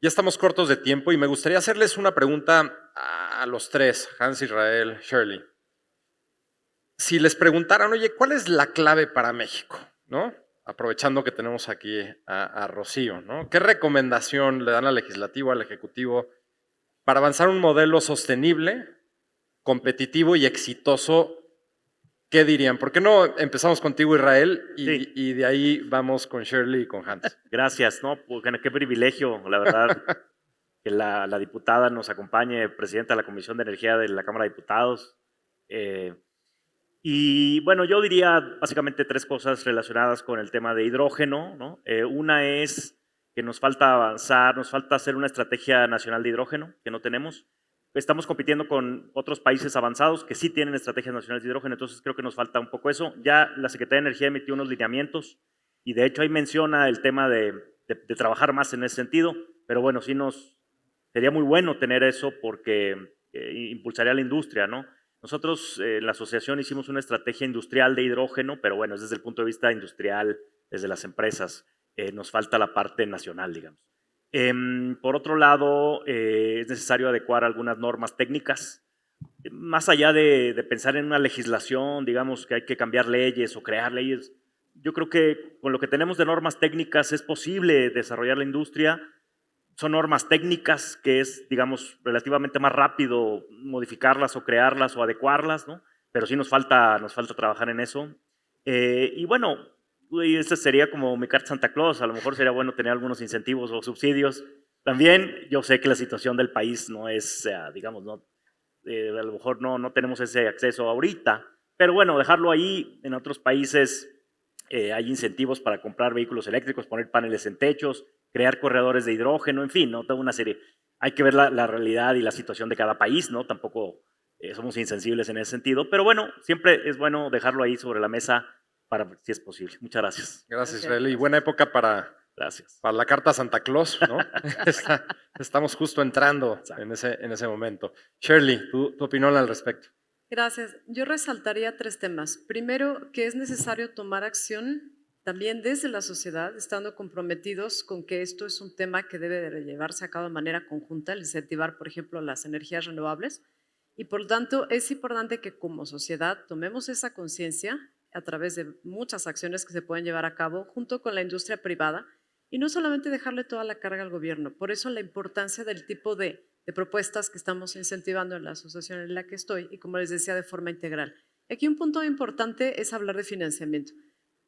S2: Ya estamos cortos de tiempo y me gustaría hacerles una pregunta a los tres, Hans, Israel, Shirley. Si les preguntaran, oye, ¿cuál es la clave para México? ¿No? Aprovechando que tenemos aquí a Rocío, ¿no? ¿Qué recomendación le dan al legislativo, al ejecutivo, para avanzar un modelo sostenible, competitivo y exitoso? ¿Qué dirían? ¿Por qué no empezamos contigo, Israel, y de ahí vamos con Shirley y con Hans?
S6: Gracias, ¿no? Pues, qué privilegio, la verdad, que la diputada nos acompañe, presidenta de la Comisión de Energía de la Cámara de Diputados. Y bueno, yo diría básicamente tres cosas relacionadas con el tema de hidrógeno, ¿no? Una es que nos falta avanzar, nos falta hacer una estrategia nacional de hidrógeno que no tenemos. Estamos compitiendo con otros países avanzados que sí tienen estrategias nacionales de hidrógeno, entonces creo que nos falta un poco eso. Ya la Secretaría de Energía emitió unos lineamientos y de hecho ahí menciona el tema de trabajar más en ese sentido, pero bueno, sí sería muy bueno tener eso porque impulsaría a la industria, ¿no? Nosotros en la asociación hicimos una estrategia industrial de hidrógeno, pero bueno, es desde el punto de vista industrial, desde las empresas. Nos falta la parte nacional, digamos. Por otro lado, es necesario adecuar algunas normas técnicas. Más allá de pensar en una legislación, digamos que hay que cambiar leyes o crear leyes, yo creo que con lo que tenemos de normas técnicas es posible desarrollar la industria. Son normas técnicas que es, digamos, relativamente más rápido modificarlas o crearlas o adecuarlas, ¿no? Pero sí nos falta trabajar en eso. Y bueno, esta sería como mi carta Santa Claus. A lo mejor sería bueno tener algunos incentivos o subsidios. También yo sé que la situación del país no es, digamos, a lo mejor no tenemos ese acceso ahorita, pero bueno, dejarlo ahí. En otros países hay incentivos para comprar vehículos eléctricos, poner paneles en techos, crear corredores de hidrógeno, en fin, ¿no? Toda una serie. Hay que ver la realidad y la situación de cada país, ¿no? Tampoco somos insensibles en ese sentido, pero bueno, siempre es bueno dejarlo ahí sobre la mesa para si es posible. Muchas gracias.
S2: Gracias, Israel. Y buena época para la carta Santa Claus, ¿no? Estamos justo entrando en ese momento. Shirley, tu opinión al respecto.
S3: Gracias. Yo resaltaría tres temas. Primero, que es necesario tomar acción también desde la sociedad, estando comprometidos con que esto es un tema que debe de llevarse a cabo de manera conjunta, el incentivar, por ejemplo, las energías renovables. Y por lo tanto, es importante que como sociedad tomemos esa conciencia a través de muchas acciones que se pueden llevar a cabo junto con la industria privada y no solamente dejarle toda la carga al gobierno. Por eso la importancia del tipo de propuestas que estamos incentivando en la asociación en la que estoy y, como les decía, de forma integral. Aquí un punto importante es hablar de financiamiento.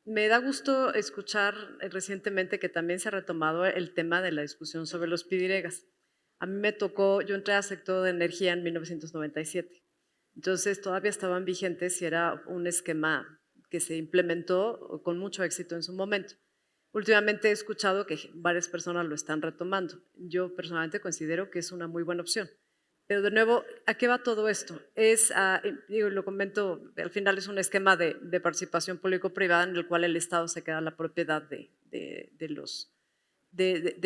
S3: Me da gusto escuchar recientemente que también se ha retomado el tema de la discusión sobre los pidiregas. A mí me tocó, yo entré al sector de energía en 1997, entonces todavía estaban vigentes y era un esquema que se implementó con mucho éxito en su momento. Últimamente he escuchado que varias personas lo están retomando. Yo personalmente considero que es una muy buena opción. Pero de nuevo, ¿a qué va todo esto? Lo comento, al final es un esquema de participación público-privada en el cual el Estado se queda la propiedad de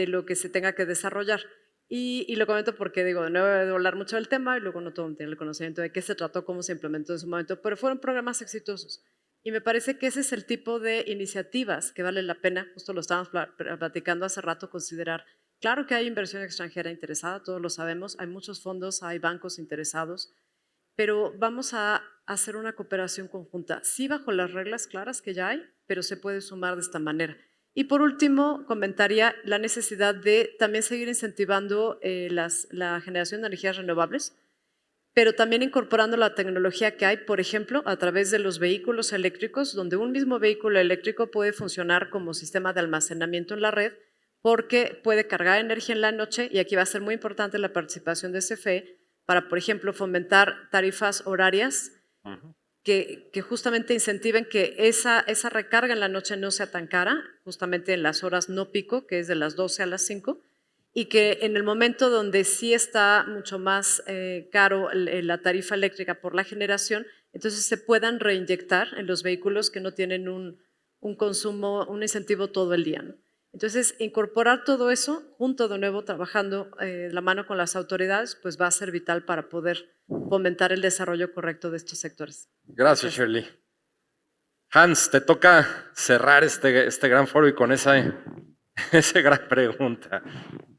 S3: lo que se tenga que desarrollar. Y lo comento porque, de nuevo, he de hablar mucho del tema y luego no todo tiene el conocimiento de qué se trató, cómo se implementó en su momento, pero fueron programas exitosos. Y me parece que ese es el tipo de iniciativas que vale la pena, justo lo estábamos platicando hace rato, considerar. Claro que hay inversión extranjera interesada, todos lo sabemos, hay muchos fondos, hay bancos interesados, pero vamos a hacer una cooperación conjunta, sí bajo las reglas claras que ya hay, pero se puede sumar de esta manera. Y por último, comentaría la necesidad de también seguir incentivando la generación de energías renovables, pero también incorporando la tecnología que hay, por ejemplo, a través de los vehículos eléctricos, donde un mismo vehículo eléctrico puede funcionar como sistema de almacenamiento en la red, porque puede cargar energía en la noche, y aquí va a ser muy importante la participación de CFE para, por ejemplo, fomentar tarifas horarias que justamente incentiven que esa recarga en la noche no sea tan cara, justamente en las horas no pico, que es de las 12 a las 5, y que en el momento donde sí está mucho más caro la tarifa eléctrica por la generación, entonces se puedan reinyectar en los vehículos que no tienen un consumo, un incentivo todo el día, ¿no? Entonces, incorporar todo eso, junto de nuevo, trabajando de la mano con las autoridades, pues va a ser vital para poder fomentar el desarrollo correcto de estos sectores.
S2: Gracias, Shirley. Hans, te toca cerrar este gran foro y con esa gran pregunta.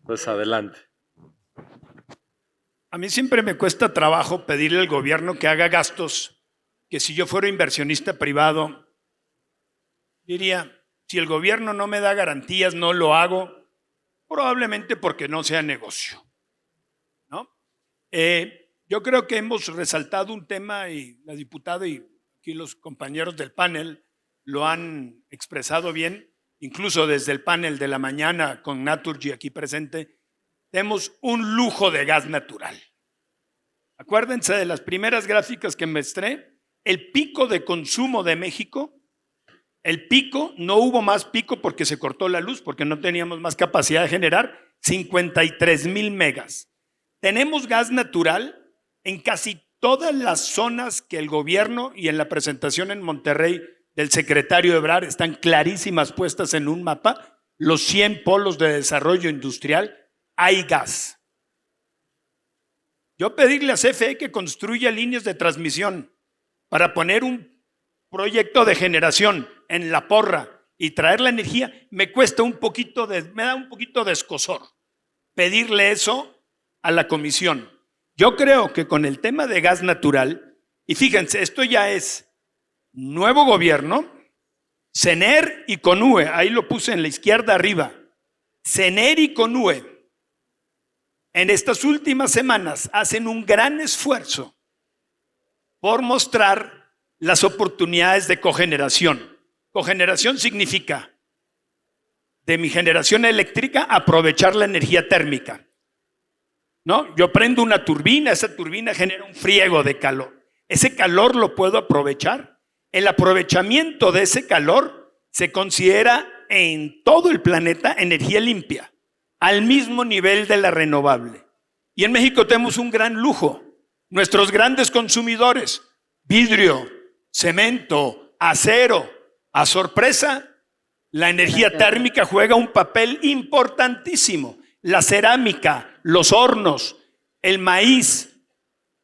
S2: Pues adelante.
S5: A mí siempre me cuesta trabajo pedirle al gobierno que haga gastos que si yo fuera inversionista privado, diría, si el gobierno no me da garantías, no lo hago, probablemente porque no sea negocio, ¿no? Yo creo que hemos resaltado un tema y la diputada y aquí los compañeros del panel lo han expresado bien, incluso desde el panel de la mañana con Naturgy aquí presente, tenemos un lujo de gas natural. Acuérdense de las primeras gráficas que mostré, el pico de consumo de México. El pico, no hubo más pico porque se cortó la luz, porque no teníamos más capacidad de generar, 53,000 megas. Tenemos gas natural en casi todas las zonas que el gobierno y en la presentación en Monterrey del secretario Ebrard están clarísimas puestas en un mapa. Los 100 polos de desarrollo industrial, hay gas. Yo pedirle a CFE que construya líneas de transmisión para poner un proyecto de generación en La Porra y traer la energía, me da un poquito de escozor pedirle eso a la comisión. Yo creo que con el tema de gas natural, y fíjense, esto ya es nuevo gobierno, CENER y CONUE, ahí lo puse en la izquierda arriba, CENER y CONUE, en estas últimas semanas hacen un gran esfuerzo por mostrar las oportunidades de cogeneración. Cogeneración significa, de mi generación eléctrica, aprovechar la energía térmica. ¿No? Yo prendo una turbina, esa turbina genera un friego de calor. Ese calor lo puedo aprovechar. El aprovechamiento de ese calor se considera en todo el planeta energía limpia, al mismo nivel de la renovable. Y en México tenemos un gran lujo. Nuestros grandes consumidores, vidrio, cemento, acero, a sorpresa, la energía térmica juega un papel importantísimo. La cerámica, los hornos, el maíz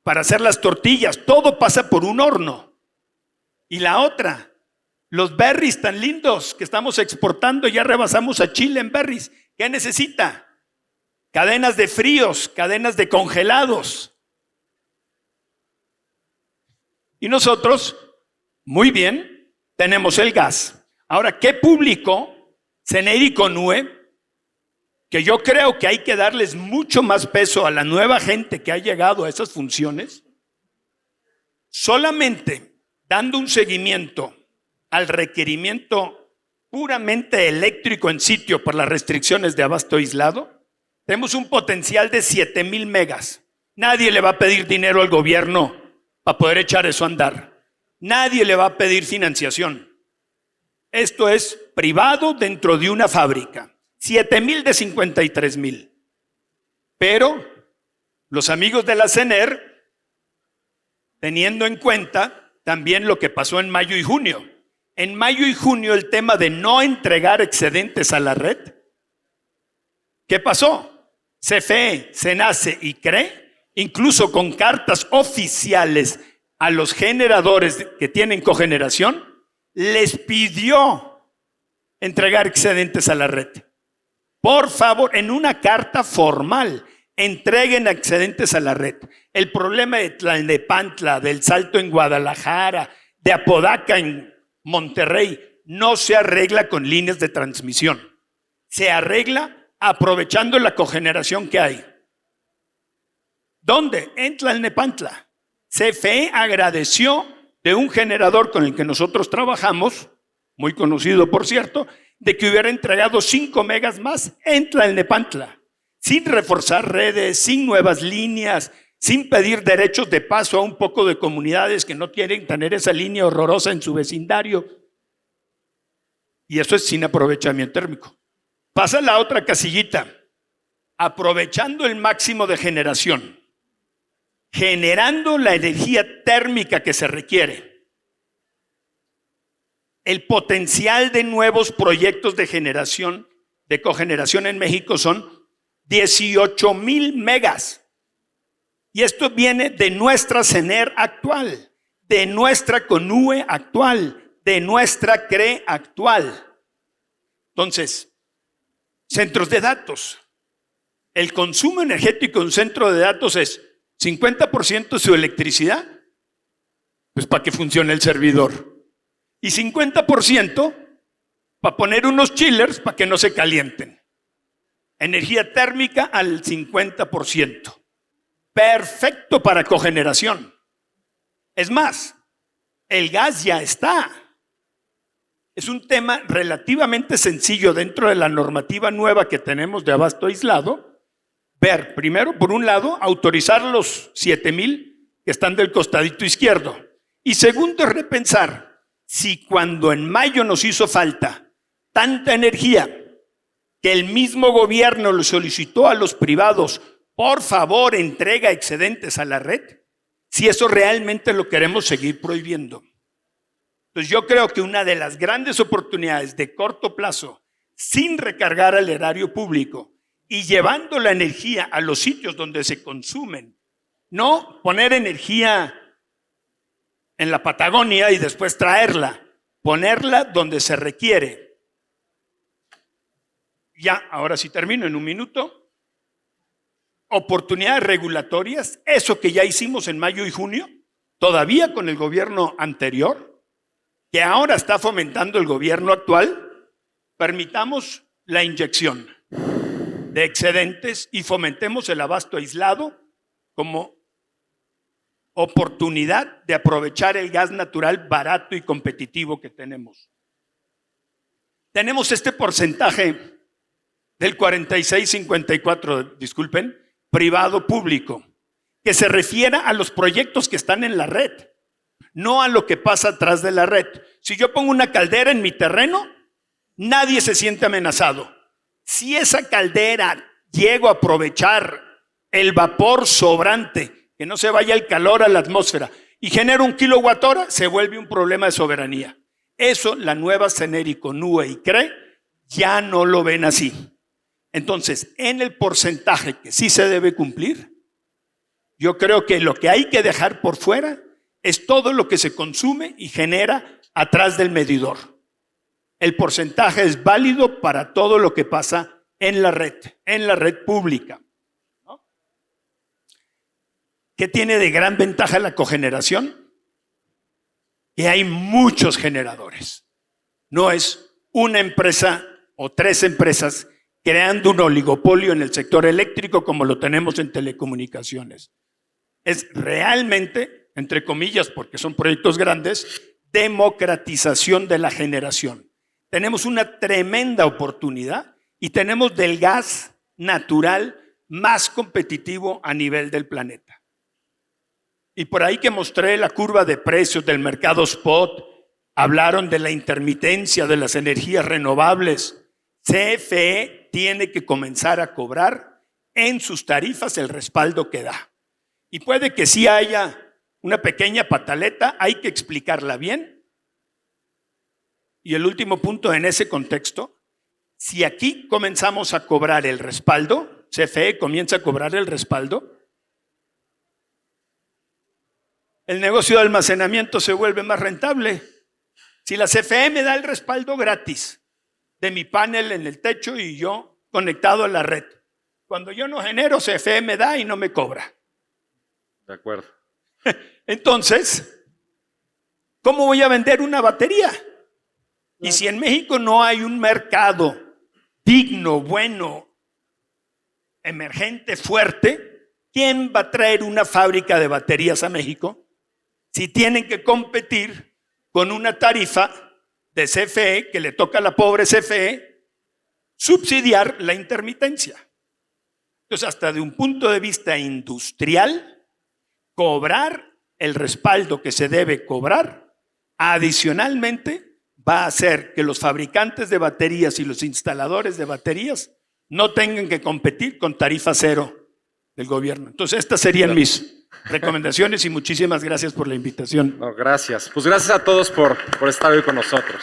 S5: para hacer las tortillas, todo pasa por un horno. Y la otra, los berries tan lindos que estamos exportando, ya rebasamos a Chile en berries. ¿Qué necesita? Cadenas de fríos, cadenas de congelados. Y nosotros, muy bien, tenemos el gas. Ahora, ¿qué publicó CENER y CONUE? Que yo creo que hay que darles mucho más peso a la nueva gente que ha llegado a esas funciones. Solamente dando un seguimiento al requerimiento puramente eléctrico en sitio por las restricciones de abasto aislado, tenemos un potencial de 7,000 megas. Nadie le va a pedir dinero al gobierno para poder echar eso a andar. Nadie le va a pedir financiación. Esto es privado dentro de una fábrica. 7,000 de 53,000. Pero los amigos de la CENER, teniendo en cuenta también lo que pasó en mayo y junio. En mayo y junio el tema de no entregar excedentes a la red. ¿Qué pasó? CFE, CENACE y CRE, incluso con cartas oficiales a los generadores que tienen cogeneración, les pidió entregar excedentes a la red. Por favor, en una carta formal, entreguen excedentes a la red. El problema de Tlalnepantla, del Salto en Guadalajara, de Apodaca en Monterrey, no se arregla con líneas de transmisión. Se arregla aprovechando la cogeneración que hay. ¿Dónde? En Tlalnepantla. CFE agradeció de un generador con el que nosotros trabajamos, muy conocido por cierto, de que hubiera entregado 5 megas más en Tlalnepantla, sin reforzar redes, sin nuevas líneas, sin pedir derechos de paso a un poco de comunidades que no quieren tener esa línea horrorosa en su vecindario. Y eso es sin aprovechamiento térmico. Pasa la otra casillita, aprovechando el máximo de generación, generando la energía térmica que se requiere. El potencial de nuevos proyectos de generación, de cogeneración en México son 18,000 megas. Y esto viene de nuestra CENER actual, de nuestra CONUE actual, de nuestra CRE actual. Entonces, centros de datos. El consumo energético de un centro de datos es 50% de su electricidad, pues para que funcione el servidor. Y 50% para poner unos chillers para que no se calienten. Energía térmica al 50%. Perfecto para cogeneración. Es más, el gas ya está. Es un tema relativamente sencillo dentro de la normativa nueva que tenemos de abasto aislado. Ver, primero, por un lado, autorizar los 7,000 que están del costadito izquierdo. Y segundo, repensar si cuando en mayo nos hizo falta tanta energía que el mismo gobierno le solicitó a los privados, por favor, entrega excedentes a la red, si eso realmente lo queremos seguir prohibiendo. Entonces yo creo que una de las grandes oportunidades de corto plazo, sin recargar al erario público y llevando la energía a los sitios donde se consumen, no poner energía en la Patagonia y después traerla, ponerla donde se requiere. Ya, ahora sí termino en un minuto. Oportunidades regulatorias, eso que ya hicimos en mayo y junio, todavía con el gobierno anterior, que ahora está fomentando el gobierno actual, permitamos la inyección de excedentes y fomentemos el abasto aislado como oportunidad de aprovechar el gas natural barato y competitivo que tenemos. Tenemos este porcentaje del 46-54, disculpen, privado-público, que se refiere a los proyectos que están en la red, no a lo que pasa atrás de la red. Si yo pongo una caldera en mi terreno, nadie se siente amenazado. Si esa caldera llego a aprovechar el vapor sobrante, que no se vaya el calor a la atmósfera, y genera 1 kilowatt-hora, se vuelve un problema de soberanía. Eso la nueva CENER y CONUE y CRE ya no lo ven así. Entonces, en el porcentaje que sí se debe cumplir, yo creo que lo que hay que dejar por fuera es todo lo que se consume y genera atrás del medidor. El porcentaje es válido para todo lo que pasa en la red pública, ¿no? ¿Qué tiene de gran ventaja la cogeneración? Que hay muchos generadores. No es una empresa o 3 empresas creando un oligopolio en el sector eléctrico como lo tenemos en telecomunicaciones. Es realmente, entre comillas, porque son proyectos grandes, democratización de la generación. Tenemos una tremenda oportunidad y tenemos del gas natural más competitivo a nivel del planeta. Y por ahí que mostré la curva de precios del mercado spot, hablaron de la intermitencia de las energías renovables. CFE tiene que comenzar a cobrar en sus tarifas el respaldo que da. Y puede que sí haya una pequeña pataleta, hay que explicarla bien. Y el último punto en ese contexto, si aquí comenzamos a cobrar el respaldo, CFE comienza a cobrar el respaldo, el negocio de almacenamiento se vuelve más rentable. Si la CFE me da el respaldo gratis de mi panel en el techo y yo conectado a la red, Cuando yo no genero, CFE me da y no me cobra.
S2: De acuerdo.
S5: Entonces, ¿cómo voy a vender una batería? Y si en México no hay un mercado digno, bueno, emergente, fuerte, ¿quién va a traer una fábrica de baterías a México si tienen que competir con una tarifa de CFE que le toca a la pobre CFE subsidiar la intermitencia? Entonces, hasta de un punto de vista industrial, cobrar el respaldo que se debe cobrar, adicionalmente va a hacer que los fabricantes de baterías y los instaladores de baterías no tengan que competir con tarifa cero del gobierno. Entonces, estas serían mis recomendaciones y muchísimas gracias por la invitación.
S2: No, gracias. Pues gracias a todos por estar hoy con nosotros.